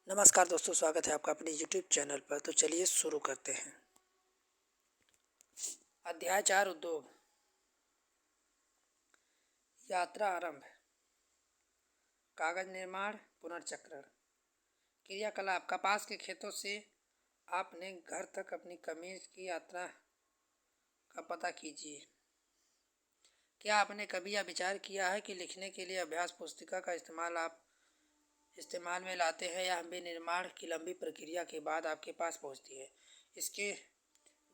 नमस्कार दोस्तों, स्वागत है आपका अपने YouTube चैनल पर। तो चलिए शुरू करते हैं। अध्याय 4 उद्योग। यात्रा आरंभ। कागज निर्माण पुनर्चक्रण। क्रियाकलाप। कपास के खेतों से आपने घर तक अपनी कमीज की यात्रा का पता कीजिए। क्या आपने कभी यह विचार किया है कि लिखने के लिए अभ्यास पुस्तिका का इस्तेमाल में लाते हैं या विनिर्माण की लंबी प्रक्रिया के बाद आपके पास पहुंचती है। इसके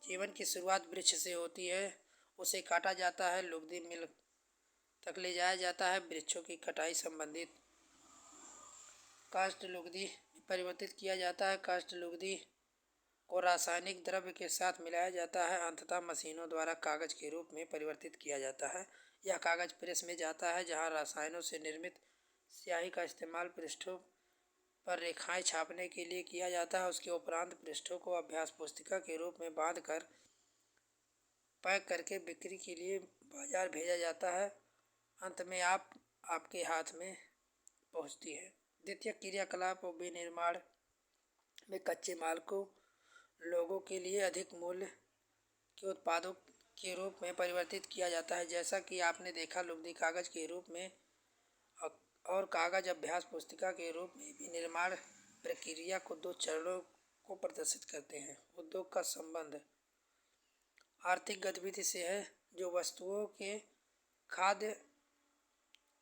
जीवन की शुरुआत वृक्ष से होती है, उसे काटा जाता है, लुगदी मिल तक ले जाया जाता है। वृक्षों की कटाई संबंधित काष्ठ लुगदी में परिवर्तित किया जाता है। काष्ठ लुगदी को रासायनिक द्रव्य के साथ मिलाया जाता है, अंततः मशीनों द्वारा कागज के रूप में परिवर्तित किया जाता है। यह कागज प्रेस में जाता है, जहां रसायनों से निर्मित स्याही का इस्तेमाल पृष्ठों पर रेखाएं छापने के लिए किया जाता है। उसके उपरांत पृष्ठों को अभ्यास पुस्तिका के रूप में बांधकर पैक करके बिक्री के लिए बाजार भेजा जाता है। अंत में आपके हाथ में पहुंचती है। द्वितीय क्रियाकलाप और विनिर्माण में कच्चे माल को लोगों के लिए अधिक मूल्य के उत्पादों के रूप में परिवर्तित किया जाता है। जैसा कि आपने देखा, लुगदी कागज के रूप में और कागज अभ्यास पुस्तिका के रूप में विनिर्माण प्रक्रिया को दो चरणों को प्रदर्शित करते हैं। उद्योग का संबंध आर्थिक गतिविधि से है, जो वस्तुओं के खाद्य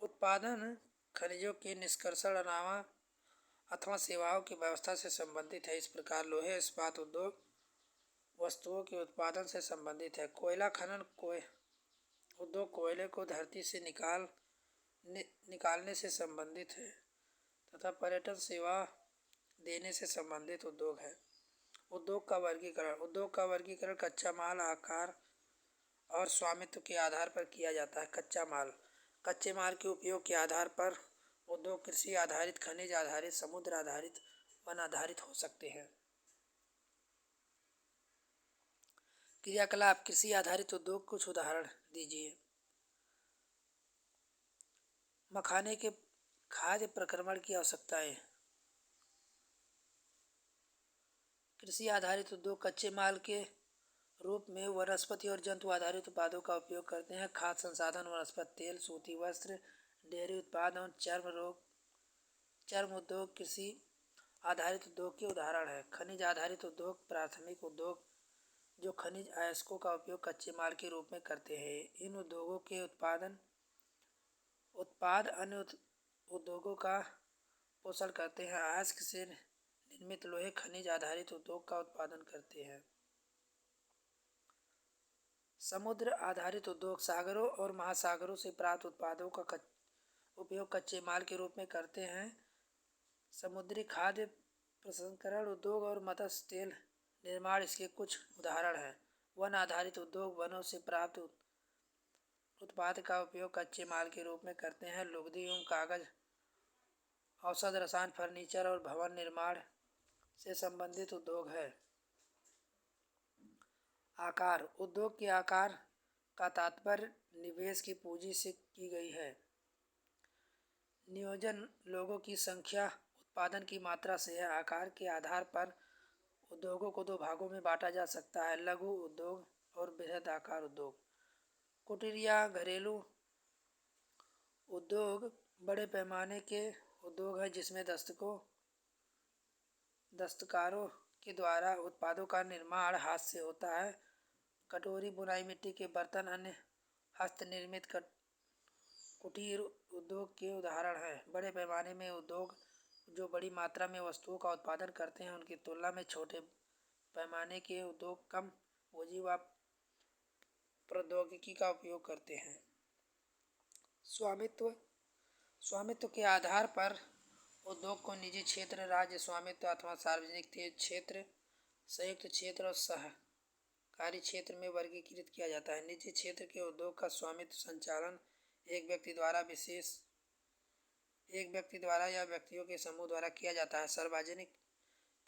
उत्पादन, खनिजों के निष्कर्षण अथवा सेवाओं की व्यवस्था से संबंधित है। इस प्रकार लोहे इस्पात उद्योग वस्तुओं के उत्पादन से संबंधित है। कोयला खनन उद्योग कोयले को धरती से निकालने से संबंधित है तथा पर्यटन सेवा देने से संबंधित उद्योग है। उद्योग का वर्गीकरण कच्चा माल, आकार और स्वामित्व के आधार पर किया जाता है। कच्चे माल के उपयोग के आधार पर उद्योग कृषि आधारित, खनिज आधारित, समुद्र आधारित, वन आधारित हो सकते हैं। क्रियाकलाप। कृषि आधारित उद्योग। कुछ उदाहरण दीजिए। मखाने के खाद्य प्रक्रमण की आवश्यकताएं। कृषि आधारित उद्योग कच्चे माल के रूप में वनस्पति और जंतु आधारित उत्पादों का उपयोग करते हैं। खाद्य संसाधन, वनस्पति तेल, सूती वस्त्र, डेयरी उत्पाद और चर्म उद्योग कृषि आधारित उद्योग के उदाहरण है। खनिज आधारित उद्योग प्राथमिक उद्योग जो खनिज अयस्कों का उपयोग कच्चे माल के रूप में करते हैं। इन उद्योगों के उत्पाद अन्य उद्योगों का पोषण करते हैं। अयस्क से निर्मित लोहे खनिज आधारित उद्योग का उत्पादन करते हैं। समुद्र आधारित उद्योग सागरों और महासागरों से प्राप्त उत्पादों का उपयोग कच्चे माल के रूप में करते हैं। समुद्री खाद्य प्रसंस्करण उद्योग और मत्स्य तेल निर्माण इसके कुछ उदाहरण हैं। वन आधारित उद्योग वनों से प्राप्त उत्पाद का उपयोग कच्चे माल के रूप में करते हैं। लुगदी एवं कागज, औषध, रसायन, फर्नीचर और भवन निर्माण से संबंधित उद्योग है। आकार। उद्योग के आकार का तात्पर्य निवेश की पूंजी से की गई है। नियोजन लोगों की संख्या उत्पादन की मात्रा से है। आकार के आधार पर उद्योगों को दो भागों में बांटा जा सकता है: लघु उद्योग और बृहद आकार उद्योग। कुटीर या घरेलू उद्योग बड़े पैमाने के उद्योग है, जिसमें दस्तकारों के द्वारा उत्पादों का निर्माण हाथ से होता है। कटोरी, बुनाई, मिट्टी के बर्तन अन्य हस्तनिर्मित कुटीर उद्योग के उदाहरण हैं। बड़े पैमाने में उद्योग जो बड़ी मात्रा में वस्तुओं का उत्पादन करते हैं, उनकी तुलना में छोटे पैमाने के उद्योग कम पूंजी व प्रौद्योगिकी का उपयोग करते हैं। स्वामित्व के आधार पर उद्योग को निजी क्षेत्र, राज्य स्वामित्व अथवा सार्वजनिक क्षेत्र, संयुक्त क्षेत्र और सहकारी क्षेत्र में वर्गीकृत किया जाता है। निजी क्षेत्र के उद्योग का स्वामित्व संचालन एक व्यक्ति द्वारा या व्यक्तियों के समूह द्वारा किया जाता है। सार्वजनिक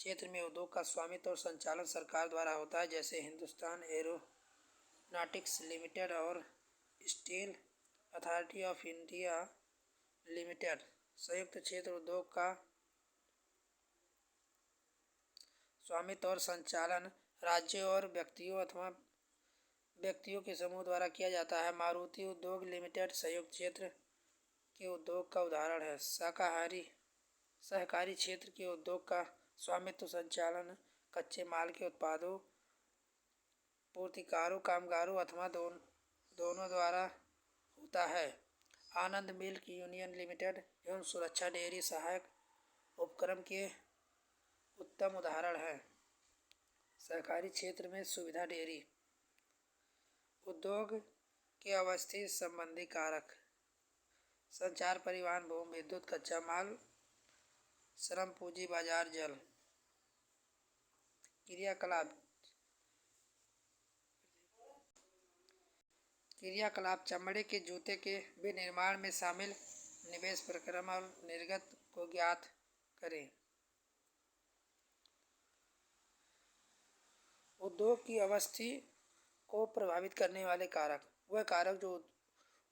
क्षेत्र में उद्योग का स्वामित्व और संचालन सरकार द्वारा होता है, जैसे हिंदुस्तान एरोनॉटिक्स लिमिटेड और steel authority of India limited. संयुक्त क्षेत्र उद्योग का स्वामित्व और संचालन राज्यों और व्यक्तियों अथवा व्यक्तियों के समूह द्वारा किया जाता है। मारुति उद्योग लिमिटेड संयुक्त क्षेत्र के उद्योग का उदाहरण है। सहकारी क्षेत्र के उद्योग का स्वामित्व संचालन कच्चे माल के उत्पादों पूर्तिकारों कामगारों अथवा दोनों द्वारा होता है। आनंद मिल्क यूनियन लिमिटेड एवं सुरक्षा डेयरी सहायक उपक्रम के उत्तम उदाहरण है। सहकारी क्षेत्र में सुविधा डेयरी उद्योग के अवस्थिति संबंधी कारक संचार परिवहन भूमि विद्युत कच्चा माल श्रम पूंजी बाजार जल क्रियाकलाप चमड़े के जूते के विनिर्माण में शामिल निवेश प्रक्रम और निर्गत को ज्ञात करें। उद्योग की अवस्थिति को प्रभावित करने वाले कारक वह कारक जो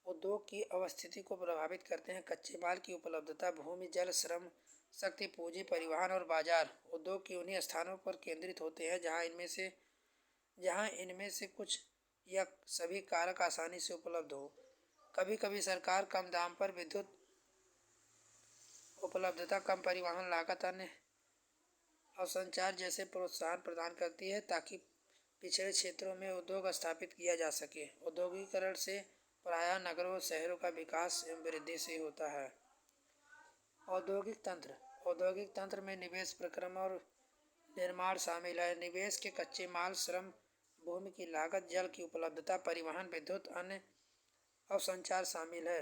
उद्योग की अवस्थिति को प्रभावित करते हैं। कच्चे माल की उपलब्धता भूमि जल श्रम शक्ति पूंजी परिवहन और बाजार उद्योग के उन्हीं स्थानों पर केंद्रित होते हैं जहां इनमें से कुछ या सभी कारक आसानी से उपलब्ध हो। कभी कभी सरकार कम दाम पर विद्युत उपलब्धता कम परिवहन लागत अन्य और संचार जैसे प्रोत्साहन प्रदान करती है ताकि पिछड़े क्षेत्रों में उद्योग स्थापित किया जा सके। औद्योगिकरण से प्रायः नगरों और शहरों का विकास एवं वृद्धि से होता है। औद्योगिक तंत्र में निवेश प्रक्रम और निर्माण शामिल है। निवेश के कच्चे माल श्रम भूमि की लागत जल की उपलब्धता परिवहन विद्युत अन्य और संचार शामिल है।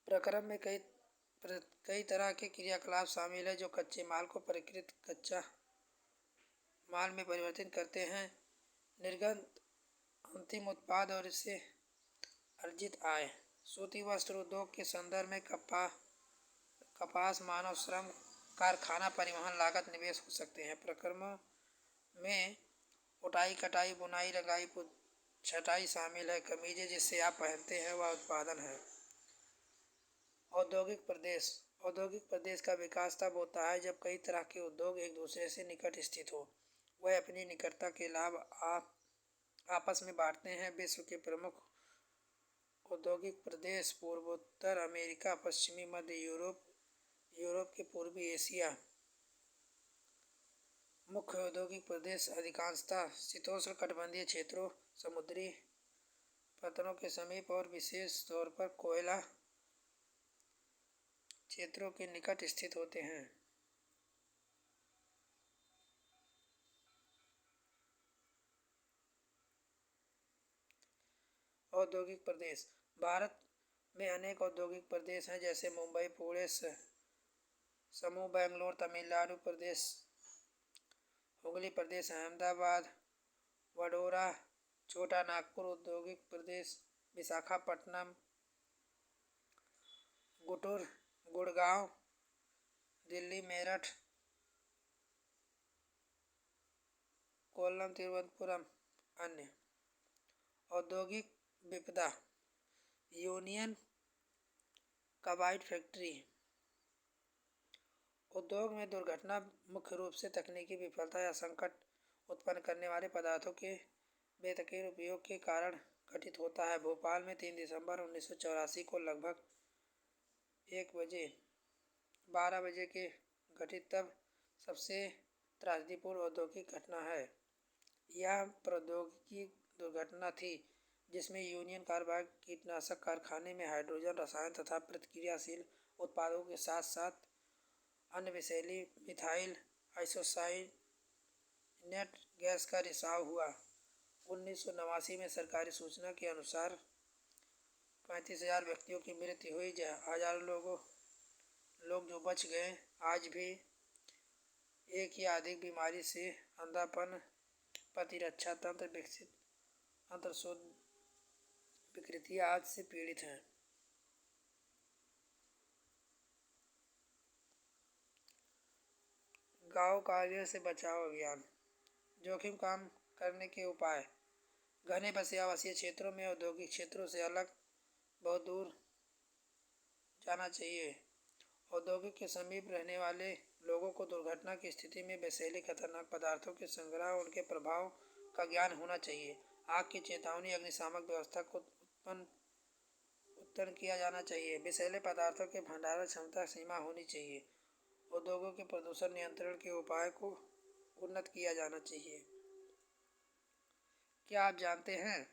प्रक्रम में कई तरह के क्रियाकलाप शामिल है जो कच्चे माल को परिष्कृत कच्चा माल में परिवर्तित करते हैं। निर्गत अंतिम उत्पाद और इससे अर्जित आय सूती वस्त्र उद्योग के संदर्भ में कपास मानव श्रम कारखाना परिवहन लागत निवेश हो सकते हैं। प्रक्रमों में उठाई कटाई बुनाई रंगाई छटाई शामिल है। कमीजें जिससे आप पहनते हैं वह उत्पादन है। औद्योगिक प्रदेश का विकास तब होता है जब कई तरह के उद्योग एक दूसरे से निकट स्थित हो। वह अपनी निकटता के लाभ आपस में बांटते हैं। विश्व के प्रमुख औद्योगिक प्रदेश पूर्वोत्तर अमेरिका पश्चिमी मध्य यूरोप के पूर्वी एशिया। मुख्य औद्योगिक प्रदेश अधिकांशतः शीतोष्ण कटिबंधीय क्षेत्रों समुद्री पतनों के समीप और विशेष तौर पर कोयला क्षेत्रों के निकट स्थित होते हैं। औद्योगिक प्रदेश भारत में अनेक औद्योगिक प्रदेश हैं जैसे मुंबई पुणे समूह बेंगलोर तमिलनाडु प्रदेश हुगली प्रदेश अहमदाबाद वडोदरा छोटा नागपुर औद्योगिक प्रदेश विशाखापट्टनम गुड़गांव दिल्ली मेरठ कोल्लम तिरुवनंतपुरम अन्य। औद्योगिक विपदा यूनियन कार्बाइड फैक्ट्री उद्योग में दुर्घटना मुख्य रूप से तकनीकी विफलता या संकट उत्पन्न करने वाले पदार्थों के बेतकीर उपयोग के कारण घटित होता है। भोपाल में 3 दिसंबर 1984 को लगभग 12 बजे के घटित तब सबसे त्रासदीपूर्ण औद्योगिक घटना है। यह प्रौद्योगिकी दुर्घटना थी जिसमें यूनियन कार्बाइड कीटनाशक कारखाने में हाइड्रोजन रसायन तथा प्रतिक्रियाशील उत्पादों के साथ साथ अन्य विषैली मिथाइल आइसोसाइनेट गैस का रिसाव हुआ। 1989 में सरकारी सूचना के अनुसार 35,000 व्यक्तियों की मृत्यु हुई। हजारों लोग जो बच गए आज भी एक या अधिक बीमारी से अंधापन प्रतिरक्षा तंत्र विकसित अंतर्शोध विकृतियां आज से पीड़ित हैं। गांव कार्य से बचाव अभियान जोखिम कम करने के उपाय घने बसे आवासीय क्षेत्रों में औद्योगिक क्षेत्रों से अलग बहुत दूर जाना चाहिए। औद्योगिक के समीप रहने वाले लोगों को दुर्घटना की स्थिति में विषैले खतरनाक पदार्थों के संग्रह और उनके प्रभाव का ज्ञान होना चाहिए। आग की चेतावनी अग्निशामक व्यवस्था को उत्पन्न किया जाना चाहिए। विषैले पदार्थों के भंडारण क्षमता सीमा होनी चाहिए। उद्योगों के प्रदूषण नियंत्रण के उपाय को उन्नत किया जाना चाहिए। क्या आप जानते हैं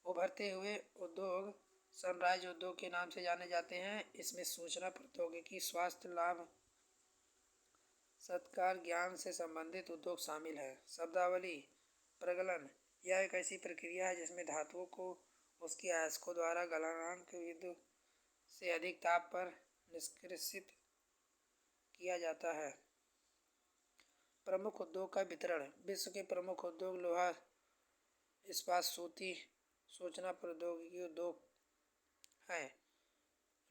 उभरते हुए उद्योग सनराइज उद्योग के नाम से जाने जाते हैं। इसमें सूचना प्रौद्योगिकी, स्वास्थ्य लाभ, सत्कार, ज्ञान से संबंधित उद्योग शामिल है। शब्दावली: प्रगलन: यह एक ऐसी प्रक्रिया है जिसमें धातुओं को उसके अयस्कों द्वारा गलनांक विद्युत से अधिक ताप पर निष्कासित किया जाता है। प्रमुख उद्योग का वितरण: विश्व के प्रमुख उद्योग लोहा, इस्पात, सूचना प्रौद्योगिकी उद्योग हैं।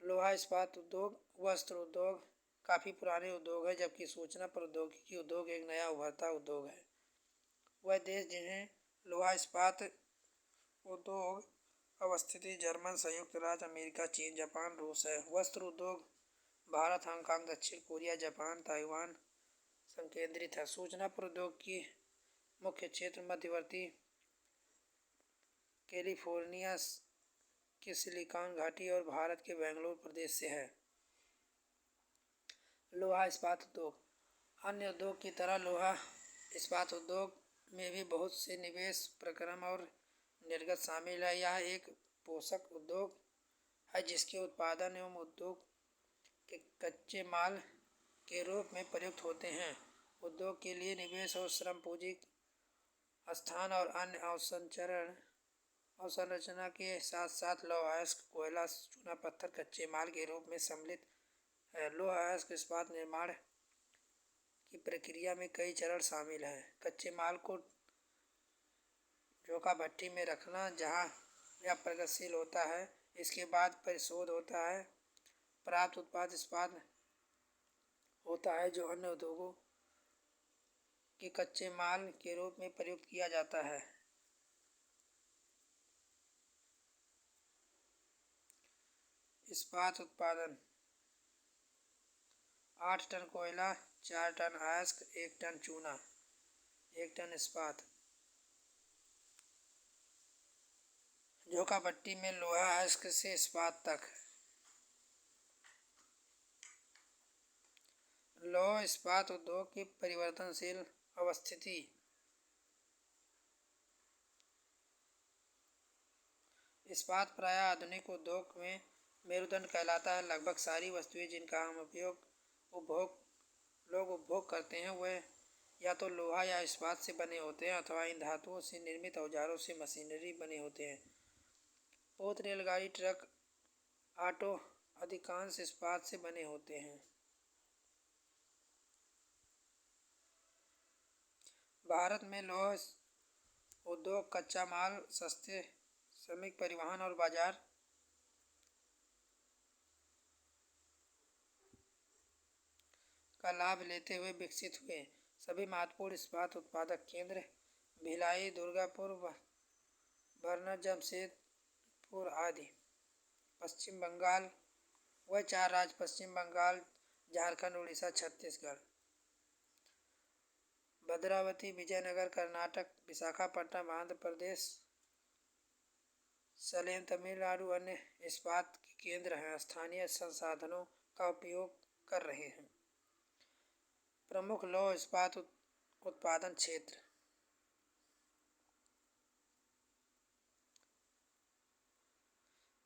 लोहा इस्पात उद्योग, वस्त्र उद्योग काफ़ी पुराने उद्योग है, जबकि सूचना प्रौद्योगिकी उद्योग एक नया उभरता उद्योग है। वह देश जिन्हें लोहा इस्पात उद्योग अवस्थित जर्मन, संयुक्त राज्य अमेरिका, चीन, जापान, रूस है। वस्त्र उद्योग भारत, हांगकांग, दक्षिण कोरिया, जापान, ताइवान संकेंद्रित है। सूचना प्रौद्योगिकी मुख्य क्षेत्र मध्यवर्ती कैलिफोर्निया की सिलिकॉन घाटी और भारत के बेंगलुरु प्रदेश से है। लोहा इस्पात उद्योग: अन्य उद्योग की तरह लोहा इस्पात उद्योग में भी बहुत से निवेश, प्रक्रम और निर्गत शामिल है। यह एक पोषक उद्योग है जिसके उत्पादन एवं उद्योग के कच्चे माल के रूप में प्रयुक्त होते हैं। उद्योग के लिए निवेश और श्रम पूंजी, स्थान और अन्य अवसंरचना के साथ साथ लौह अयस्क, कोयला, चूना पत्थर कच्चे माल के रूप में सम्मिलित है। लौह अयस्क इस्पात निर्माण की प्रक्रिया में कई चरण शामिल हैं। कच्चे माल को झोंका भट्टी में रखना, जहां यह प्रगतिशील होता है। इसके बाद परिशोध होता है। प्राप्त उत्पाद इस्पात होता है जो अन्य उद्योगों के कच्चे माल के रूप में प्रयुक्त किया जाता है। इस्पात उत्पादन: 8 टन कोयला, 4 टन अयस्क, 1 टन चूना, 1 टन इस्पात। झोंका भट्टी में लोहा अयस्क से इस्पात तक। लौह इस्पात उद्योग की परिवर्तनशील अवस्थिति: इस्पात प्रायः आधुनिक उद्योग में मेरुदंड कहलाता है। लगभग सारी वस्तुएं जिनका हम लोग उपभोग करते हैं वह या तो लोहा या इस्पात से बने होते हैं अथवा इन धातुओं से निर्मित औजारों से मशीनरी बने होते हैं। पोत, रेलगाड़ी, ट्रक, ऑटो अधिकांश इस्पात से बने होते हैं। भारत में लौह उद्योग कच्चा माल, सस्ते श्रमिक, परिवहन और बाजार का लाभ लेते हुए विकसित हुए। सभी महत्वपूर्ण इस्पात उत्पादक केंद्र भिलाई, दुर्गापुर, बरना, जमशेदपुर आदि। पश्चिम बंगाल: वह 4 राज्य पश्चिम बंगाल, झारखंड, उड़ीसा, छत्तीसगढ़। भद्रावती, विजयनगर कर्नाटक, विशाखापट्टनम आंध्र प्रदेश, सलेम तमिलनाडु अन्य इस्पात के केंद्र हैं। स्थानीय संसाधनों का उपयोग कर रहे हैं। प्रमुख लौह इस्पात उत्पादन क्षेत्र: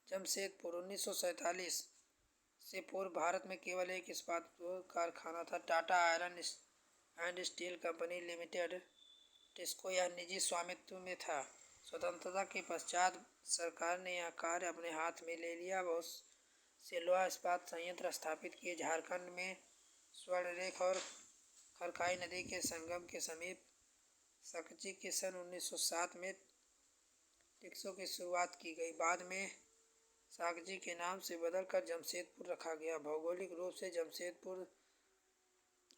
जमशेदपुर। 1947 से पूर्व भारत में केवल एक इस्पात कारखाना था, Tata iron and steel company limited, TISCO. यह निजी स्वामित्व में था। स्वतंत्रता के पश्चात सरकार ने यह कार्य अपने हाथ में ले लिया। बहुत से लोहा इस्पात संयंत्र स्थापित किए। झारखंड में स्वर्णरेख और खरखाई नदी के संगम के समीप सकची के सन 1907 में टिस्को की शुरुआत की गई। बाद में साकची के नाम से बदलकर जमशेदपुर रखा गया। भौगोलिक रूप से जमशेदपुर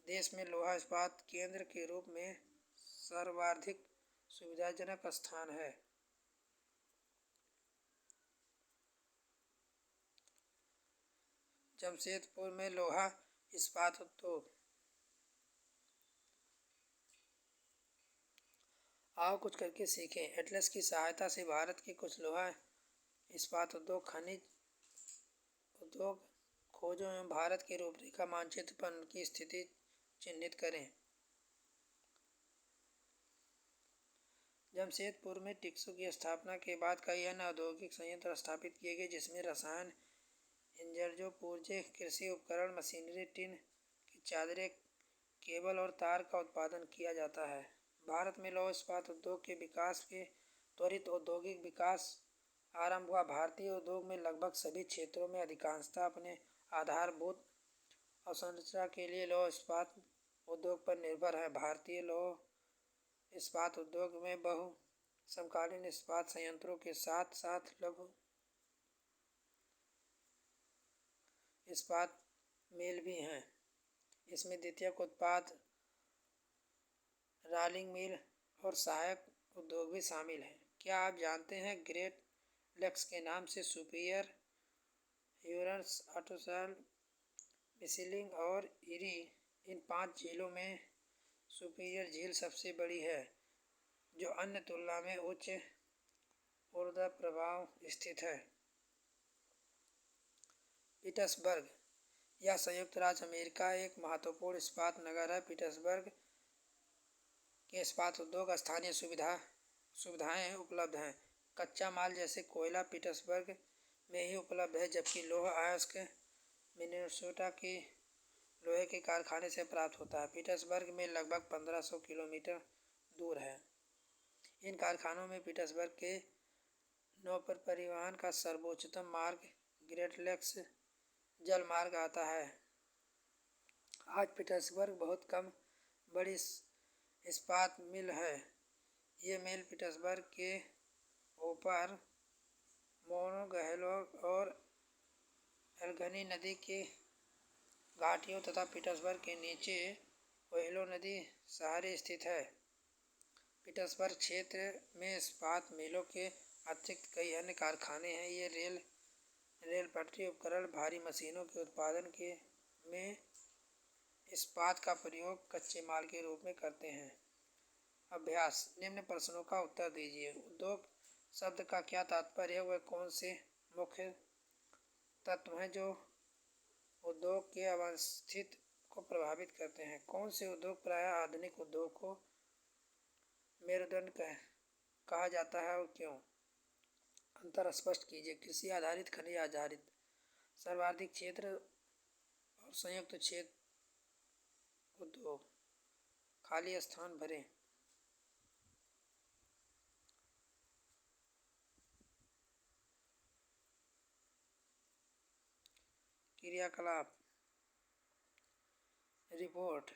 देश में लोहा इस्पात केंद्र के रूप में सर्वाधिक सुविधाजनक स्थान है। जमशेदपुर में लोहा इस्पात उद्योग। आओ कुछ करके सीखें। एटलस की सहायता से भारत के कुछ लोहा इस्पात उद्योग, खनिज उद्योग खोजों एवं भारत के रूपरेखा मानचित्र पर उनकी स्थिति चिन्हित करें। जमशेदपुर में टिक्सू की स्थापना के बाद कई अन्य औद्योगिक संयंत्र स्थापित किए गए, जिसमें रसायन इंजन, पुर्जे, कृषि उपकरण, मशीनरी, टिन की चादरें, केबल और तार का उत्पादन किया जाता है। भारत में लौह इस्पात उद्योग के विकास के त्वरित औद्योगिक विकास आरंभ हुआ। भारतीय उद्योग में लगभग सभी क्षेत्रों में अधिकांशतः अपने आधारभूत अवसंरचना के लिए लौह इस्पात उद्योग पर निर्भर है। भारतीय लौह इस्पात उद्योग में बहु समकालीन इस्पात संयंत्रों के साथ साथ लघु इस्पात मिल भी हैं। इसमें द्वितीयक उत्पाद, रोलिंग मिल और सहायक उद्योग भी शामिल हैं। क्या आप जानते हैं ग्रेट लेक्स के नाम से सुपिरियर, ह्यूरॉन्स, ऑटोसाल, मिसिसिपी और इरी, इन 5 झीलों में सुपिरियर झील सबसे बड़ी है, जो अन्य तुलना में उच्च ऊर्ध्व प्रभाव स्थित है। पीटर्सबर्ग यह संयुक्त राज्य अमेरिका एक महत्वपूर्ण इस्पात नगर है। पीटर्सबर्ग के इस्पात उद्योग स्थानीय सुविधाएं उपलब्ध हैं। कच्चा माल जैसे कोयला पीटर्सबर्ग में ही उपलब्ध है, जबकि लोहा अयस्क मिनेसोटा के लोहे के कारखाने से प्राप्त होता है। पीटर्सबर्ग में लगभग 1500 किलोमीटर दूर है। इन कारखानों में पीटर्सबर्ग के नौ पर परिवहन का सर्वोच्चतम मार्ग ग्रेट लेक्स जल मार्ग आता है। आज पीटर्सबर्ग बहुत कम बड़ी इस्पात मिल है। ये मिल पीटर्सबर्ग के ऊपर मोनोगहेलोग और एल्गनी नदी के घाटियों तथा पीटर्सबर्ग के नीचे ओहिलो नदी सहारे स्थित है। पीटर्सबर्ग क्षेत्र में इस्पात मिलों के अतिरिक्त कई अन्य कारखाने हैं। ये रेल पटरी उपकरण, भारी मशीनों के उत्पादन के में इस्पात का प्रयोग कच्चे माल के रूप में करते हैं। अभ्यास, निम्न प्रश्नों का उत्तर दीजिए। उद्योग शब्द का क्या तात्पर्य है? वह कौन से मुख्य तत्व हैं जो उद्योग के अवस्थित को प्रभावित करते हैं? कौन से उद्योग प्रायः आधुनिक उद्योग को मेरुदंड कहा जाता है और क्यों? अंतर स्पष्ट कीजिए। कृषि आधारित, खनिज आधारित, सर्वाधिक क्षेत्र और संयुक्त क्षेत्र उद्योग। खाली स्थान भरें। क्रियाकलाप, रिपोर्ट।